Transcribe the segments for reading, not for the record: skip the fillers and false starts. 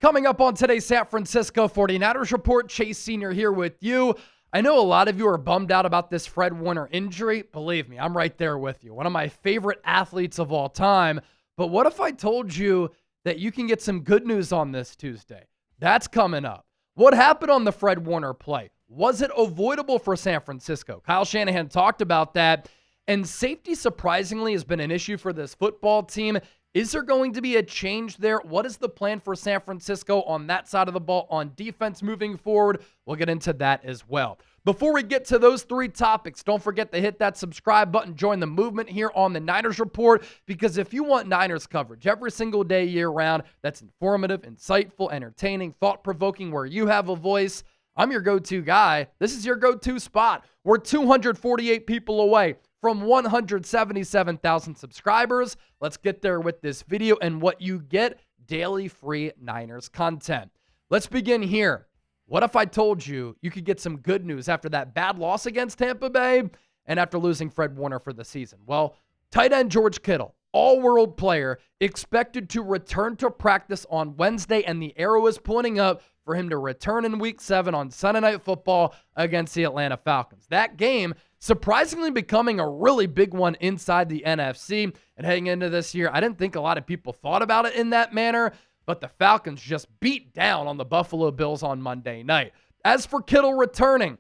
Coming up on today's San Francisco 49ers Report, Chase Sr. here with you. I know a lot of you are bummed out about this Fred Warner injury. Believe me, I'm right there with you. One of my favorite athletes of all time. But what if I told you that you can get some good news on this Tuesday? That's coming up. What happened on the Fred Warner play? Was it avoidable for San Francisco? Kyle Shanahan talked about that. And safety, surprisingly, has been an issue for this football team. Is there going to be a change there? What is the plan for San Francisco on that side of the ball on defense moving forward? We'll get into that as well. Before we get to those three topics, don't forget to hit that subscribe button, join the movement here on the Niners Report, because if you want Niners coverage every single day year-round that's informative, insightful, entertaining, thought-provoking, where you have a voice, I'm your go-to guy. This is your go-to spot. We're 248 people away from 177,000 subscribers. Let's get there with this video and what you get: daily free Niners content. Let's begin here. What if I told you you could get some good news after that bad loss against Tampa Bay and after losing Fred Warner for the season? Well, tight end George Kittle, all-world player, expected to return to practice on Wednesday, and the arrow is pointing up for him to return in Week 7 on Sunday Night Football against the Atlanta Falcons. That game surprisingly becoming a really big one inside the NFC. And heading into this year, I didn't think a lot of people thought about it in that manner, but the Falcons just beat down on the Buffalo Bills on Monday night. As for Kittle returning,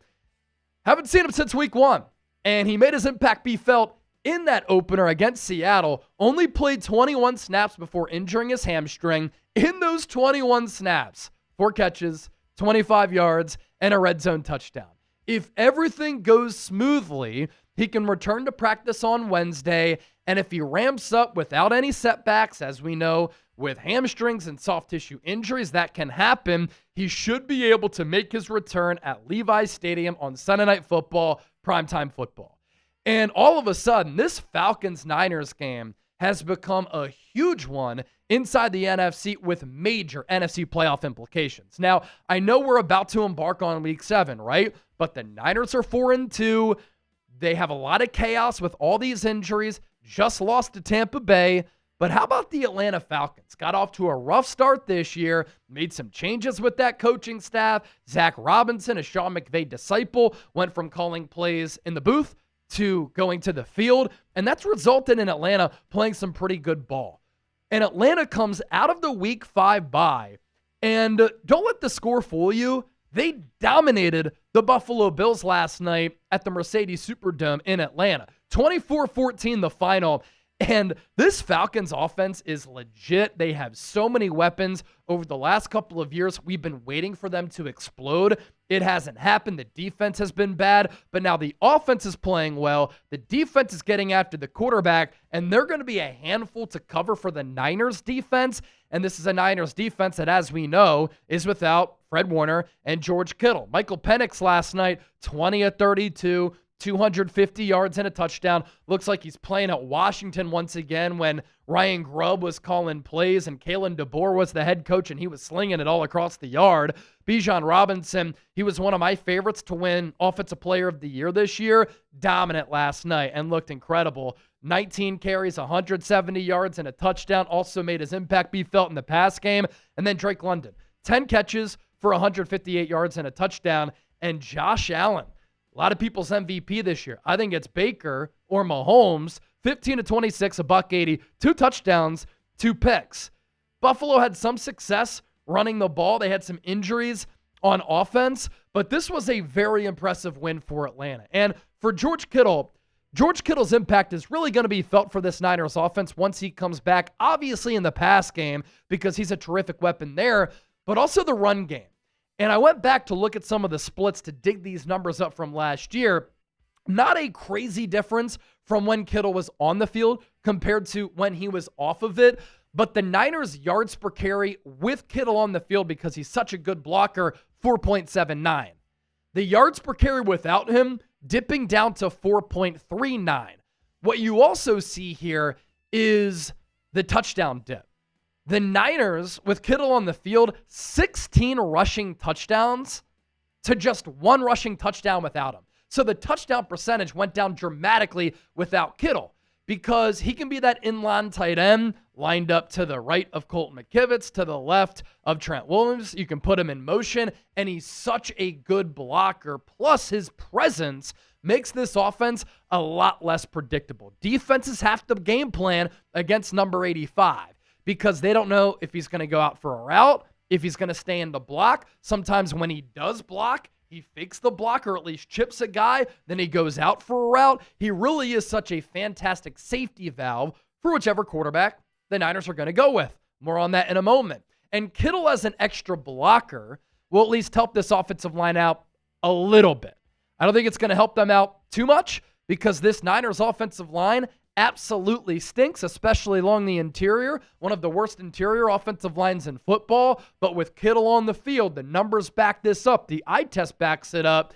haven't seen him since Week 1, and he made his impact be felt in that opener against Seattle. Only played 21 snaps before injuring his hamstring. In those 21 snaps, 4 catches, 25 yards, and a red zone touchdown. If everything goes smoothly, he can return to practice on Wednesday, and if he ramps up without any setbacks, as we know, with hamstrings and soft tissue injuries, that can happen, he should be able to make his return at Levi's Stadium on Sunday Night Football, primetime football. And all of a sudden, this Falcons-Niners game has become a huge one inside the NFC with major NFC playoff implications. Now, I know we're about to embark on Week 7, right? But the Niners are 4-2. They have a lot of chaos with all these injuries. Just lost to Tampa Bay. But how about the Atlanta Falcons? Got off to a rough start this year, made some changes with that coaching staff. Zach Robinson, a Sean McVay disciple, went from calling plays in the booth to going to the field, and that's resulted in Atlanta playing some pretty good ball. And Atlanta comes out of the Week 5 bye, and don't let the score fool you. They dominated the Buffalo Bills last night at the Mercedes Superdome in Atlanta. 24-14 the final. And this Falcons offense is legit. They have so many weapons. Over the last couple of years, we've been waiting for them to explode. It hasn't happened. The defense has been bad, but now the offense is playing well. The defense is getting after the quarterback, and they're going to be a handful to cover for the Niners defense. And this is a Niners defense that, as we know, is without Fred Warner and George Kittle. Michael Penix last night, 20-32, 250 yards and a touchdown. Looks like he's playing at Washington once again when Ryan Grubb was calling plays and Kalen DeBoer was the head coach, and he was slinging it all across the yard. Bijan Robinson, he was one of my favorites to win Offensive Player of the Year this year. Dominant last night and looked incredible. 19 carries, 170 yards, and a touchdown. Also made his impact be felt in the pass game. And then Drake London, 10 catches for 158 yards and a touchdown. And Josh Allen, a lot of people's MVP this year. I think it's Baker or Mahomes. 15-26, $180, 2 touchdowns, 2 picks. Buffalo had some success running the ball. They had some injuries on offense, but this was a very impressive win for Atlanta. And for George Kittle's impact is really going to be felt for this Niners offense once he comes back, obviously in the pass game because he's a terrific weapon there, but also the run game. And I went back to look at some of the splits to dig these numbers up from last year. Not a crazy difference from when Kittle was on the field compared to when he was off of it. But the Niners' yards per carry with Kittle on the field, because he's such a good blocker, 4.79. The yards per carry without him dipping down to 4.39. What you also see here is the touchdown dip. The Niners, with Kittle on the field, 16 rushing touchdowns to just 1 rushing touchdown without him. So the touchdown percentage went down dramatically without Kittle. because he can be that inline tight end lined up to the right of Colton McKivitz, to the left of Trent Williams. You can put him in motion, and he's such a good blocker. Plus, his presence makes this offense a lot less predictable. Defenses have to game plan against number 85 because they don't know if he's going to go out for a route, if he's going to stay in the block. Sometimes when he does block, he fakes the block or at least chips a guy, then he goes out for a route. He really is such a fantastic safety valve for whichever quarterback the Niners are going to go with. More on that in a moment. And Kittle as an extra blocker will at least help this offensive line out a little bit. I don't think it's going to help them out too much because this Niners offensive line absolutely stinks, especially along the interior. One of the worst interior offensive lines in football. But with Kittle on the field, the numbers back this up. The eye test backs it up.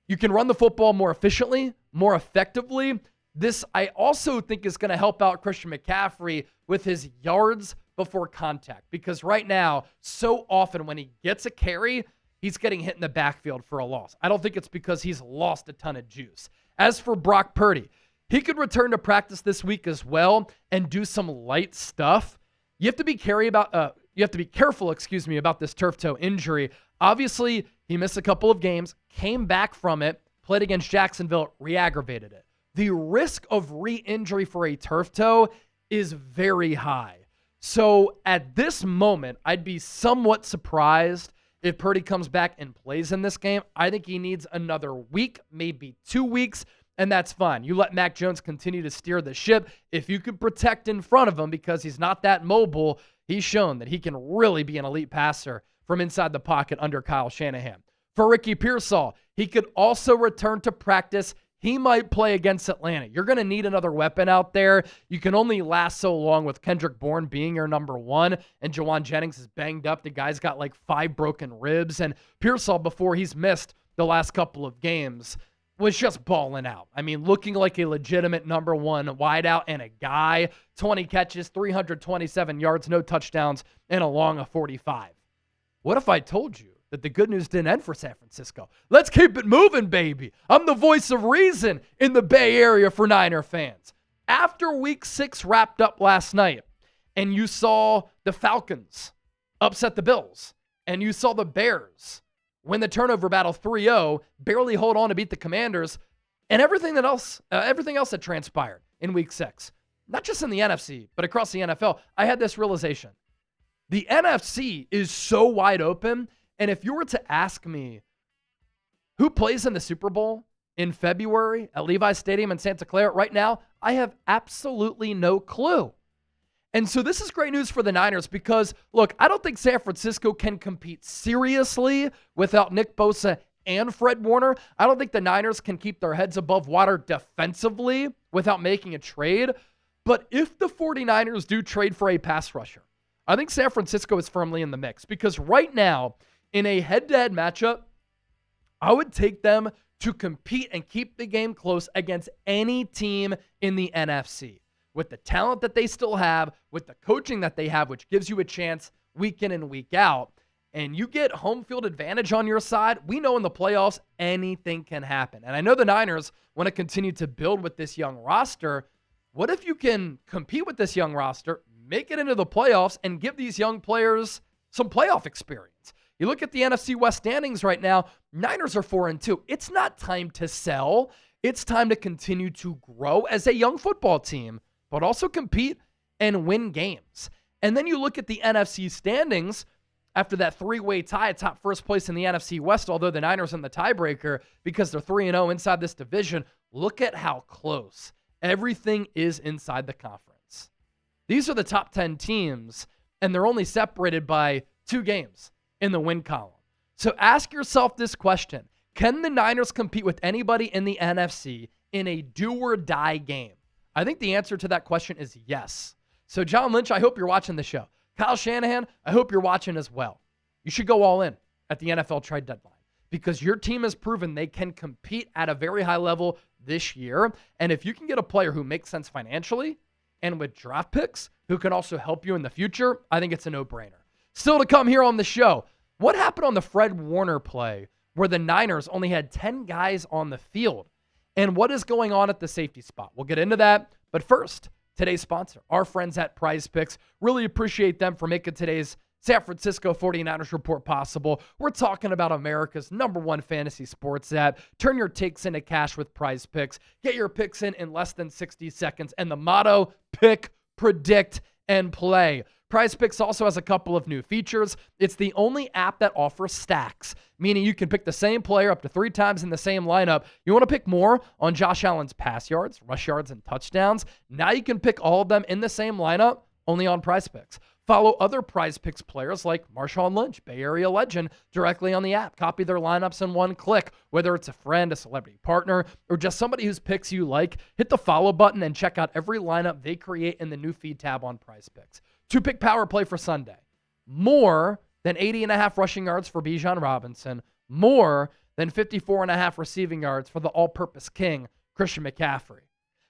You can run the football more efficiently, more effectively. This, I also think, is going to help out Christian McCaffrey with his yards before contact. Because right now, so often when he gets a carry, he's getting hit in the backfield for a loss. I don't think it's because he's lost a ton of juice. As for Brock Purdy, he could return to practice this week as well and do some light stuff. You have to be careful, about this turf toe injury. Obviously, he missed a couple of games, came back from it, played against Jacksonville, re-aggravated it. The risk of re-injury for a turf toe is very high. So at this moment, I'd be somewhat surprised if Purdy comes back and plays in this game. I think he needs another week, maybe 2 weeks, and that's fine. You let Mac Jones continue to steer the ship. If you can protect in front of him because he's not that mobile, he's shown that he can really be an elite passer from inside the pocket under Kyle Shanahan. For Ricky Pearsall, he could also return to practice. He might play against Atlanta. You're going to need another weapon out there. You can only last so long with Kendrick Bourne being your number one, and Jawan Jennings is banged up. The guy's got like 5 broken ribs, and Pearsall, before he's missed the last couple of games, was just balling out. I mean, looking like a legitimate number one wideout and a guy. 20 catches, 327 yards, no touchdowns, and a long of 45. What if I told you that the good news didn't end for San Francisco? Let's keep it moving, baby. I'm the voice of reason in the Bay Area for Niner fans. After Week 6 wrapped up last night, and you saw the Falcons upset the Bills, and you saw the Bears win the turnover battle 3-0, barely hold on to beat the Commanders, and everything else that transpired in Week 6, not just in the NFC, but across the NFL, I had this realization. The NFC is so wide open, and if you were to ask me who plays in the Super Bowl in February at Levi's Stadium in Santa Clara right now, I have absolutely no clue. And so this is great news for the Niners because, look, I don't think San Francisco can compete seriously without Nick Bosa and Fred Warner. I don't think the Niners can keep their heads above water defensively without making a trade. But if the 49ers do trade for a pass rusher, I think San Francisco is firmly in the mix because right now, in a head-to-head matchup, I would take them to compete and keep the game close against any team in the NFC. With the talent that they still have, with the coaching that they have, which gives you a chance week in and week out, and you get home field advantage on your side, we know in the playoffs, anything can happen. And I know the Niners want to continue to build with this young roster. What if you can compete with this young roster, make it into the playoffs, and give these young players some playoff experience? You look at the NFC West standings right now, Niners are 4-2. It's not time to sell. It's time to continue to grow as a young football team, but also compete and win games. And then you look at the NFC standings after that 3-way tie atop first place in the NFC West, although the Niners in the tiebreaker because they're 3-0 inside this division. Look at how close everything is inside the conference. These are the top 10 teams, and they're only separated by 2 games in the win column. So ask yourself this question. Can the Niners compete with anybody in the NFC in a do-or-die game? I think the answer to that question is yes. So John Lynch, I hope you're watching the show. Kyle Shanahan, I hope you're watching as well. You should go all in at the NFL trade deadline because your team has proven they can compete at a very high level this year. And if you can get a player who makes sense financially and with draft picks who can also help you in the future, I think it's a no-brainer. Still to come here on the show, what happened on the Fred Warner play where the Niners only had 10 guys on the field? And what is going on at the safety spot? We'll get into that. But first, today's sponsor, our friends at PrizePicks. Really appreciate them for making today's San Francisco 49ers report possible. We're talking about America's #1 fantasy sports app. Turn your takes into cash with PrizePicks. Get your picks in less than 60 seconds. And the motto, pick, predict, and play. PrizePicks also has a couple of new features. It's the only app that offers stacks, meaning you can pick the same player up to 3 times in the same lineup. You want to pick more on Josh Allen's pass yards, rush yards, and touchdowns? Now you can pick all of them in the same lineup, only on PrizePicks. Follow other PrizePicks players like Marshawn Lynch, Bay Area legend, directly on the app. Copy their lineups in one click. Whether it's a friend, a celebrity partner, or just somebody whose picks you like, hit the follow button and check out every lineup they create in the new feed tab on PrizePicks. 2-pick power play for Sunday. More than 80.5 rushing yards for Bijan Robinson. More than 54.5 receiving yards for the all-purpose king, Christian McCaffrey.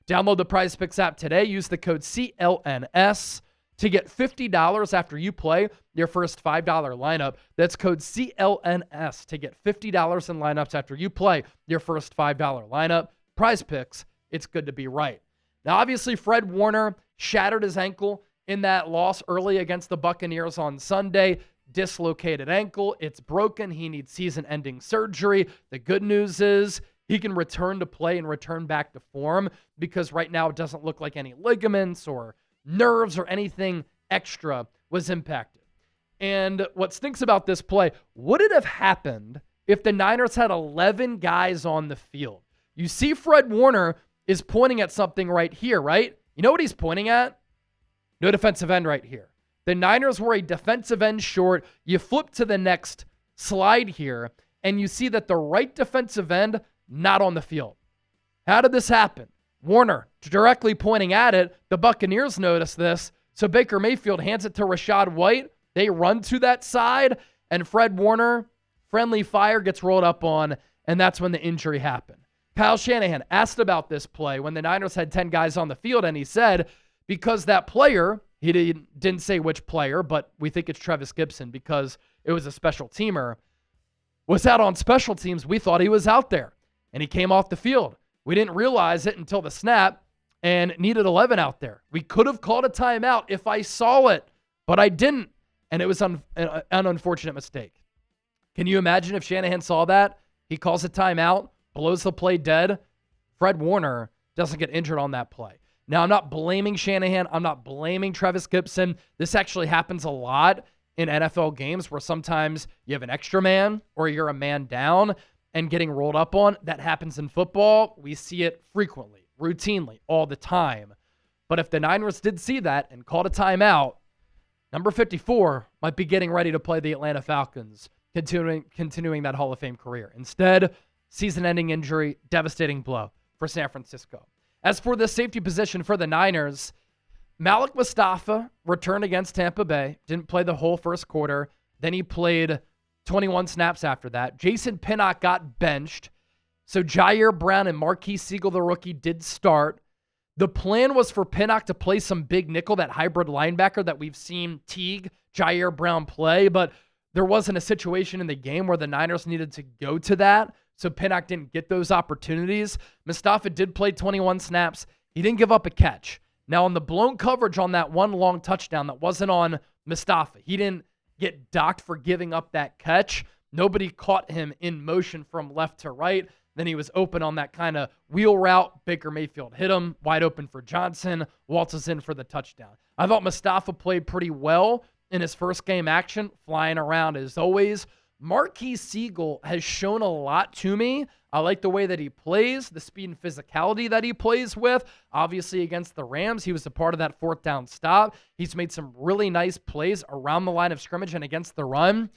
Download the PrizePicks app today. Use the code CLNS to get $50 after you play your first $5 lineup. That's code CLNS to get $50 in lineups after you play your first $5 lineup. PrizePicks, it's good to be right. Now, obviously, Fred Warner shattered his ankle in that loss early against the Buccaneers on Sunday. Dislocated ankle. It's broken. He needs season-ending surgery. The good news is he can return to play and return back to form because right now it doesn't look like any ligaments or nerves or anything extra was impacted. And what stinks about this play, would it have happened if the Niners had 11 guys on the field? You see Fred Warner is pointing at something right here, right? You know what he's pointing at? No defensive end right here. The Niners were a defensive end short. You flip to the next slide here, and you see that the right defensive end, not on the field. How did this happen? Warner directly pointing at it. The Buccaneers notice this, so Baker Mayfield hands it to Rachaad White. They run to that side, and Fred Warner, friendly fire, gets rolled up on, and that's when the injury happened. Kyle Shanahan asked about this play when the Niners had 10 guys on the field, and he said, because that player, he didn't say which player, but we think it's Trevis Gibson because it was a special teamer, was out on special teams, we thought he was out there. And he came off the field. We didn't realize it until the snap and needed 11 out there. We could have called a timeout if I saw it, but I didn't. And it was an unfortunate mistake. Can you imagine if Shanahan saw that? He calls a timeout, blows the play dead. Fred Warner doesn't get injured on that play. Now, I'm not blaming Shanahan. I'm not blaming Trevis Gibson. This actually happens a lot in NFL games where sometimes you have an extra man or you're a man down and getting rolled up on. That happens in football. We see it frequently, routinely, all the time. But if the Niners did see that and called a timeout, number 54 might be getting ready to play the Atlanta Falcons, continuing that Hall of Fame career. Instead, season-ending injury, devastating blow for San Francisco. As for the safety position for the Niners, Malik Mustafa returned against Tampa Bay, didn't play the whole first quarter. Then he played 21 snaps after that. Jason Pinnock got benched. So Jair Brown and Marquise Siegel, the rookie, did start. The plan was for Pinnock to play some big nickel, that hybrid linebacker that we've seen Teague, Jair Brown play, but there wasn't a situation in the game where the Niners needed to go to that. So Pinnock didn't get those opportunities. Mustafa did play 21 snaps. He didn't give up a catch. Now, on the blown coverage on that one long touchdown that wasn't on Mustafa, he didn't get docked for giving up that catch. Nobody caught him in motion from left to right. Then he was open on that kind of wheel route. Baker Mayfield hit him, wide open for Johnson. Waltzes in for the touchdown. I thought Mustafa played pretty well in his first game action, flying around as always. Marquise Siegel has shown a lot to me. I like the way that he plays, the speed and physicality that he plays with. Obviously, against the Rams, he was a part of that fourth down stop. He's made some really nice plays around the line of scrimmage and against the run.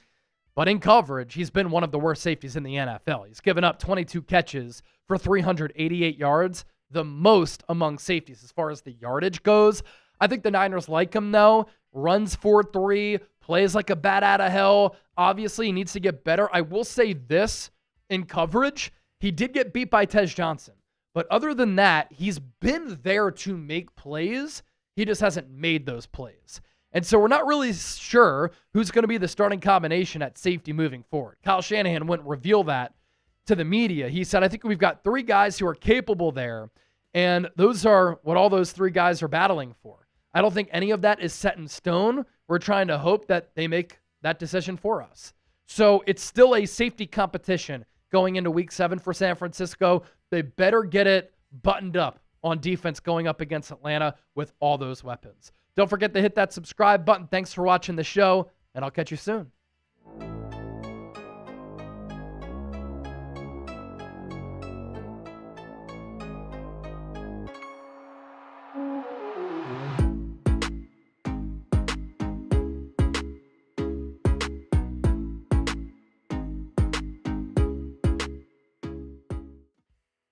But in coverage, he's been one of the worst safeties in the NFL. He's given up 22 catches for 388 yards, the most among safeties as far as the yardage goes. I think the Niners like him, though. Runs 4-3, plays like a bat out of hell. Obviously, he needs to get better. I will say this in coverage. He did get beat by Tej Johnson. But other than that, he's been there to make plays. He just hasn't made those plays. And so we're not really sure who's going to be the starting combination at safety moving forward. Kyle Shanahan wouldn't reveal that to the media. He said, I think we've got 3 guys who are capable there. And those are what all those three guys are battling for. I don't think any of that is set in stone. We're trying to hope that they make that decision for us. So it's still a safety competition going into week 7 for San Francisco. They better get it buttoned up on defense going up against Atlanta with all those weapons. Don't forget to hit that subscribe button. Thanks for watching the show, and I'll catch you soon.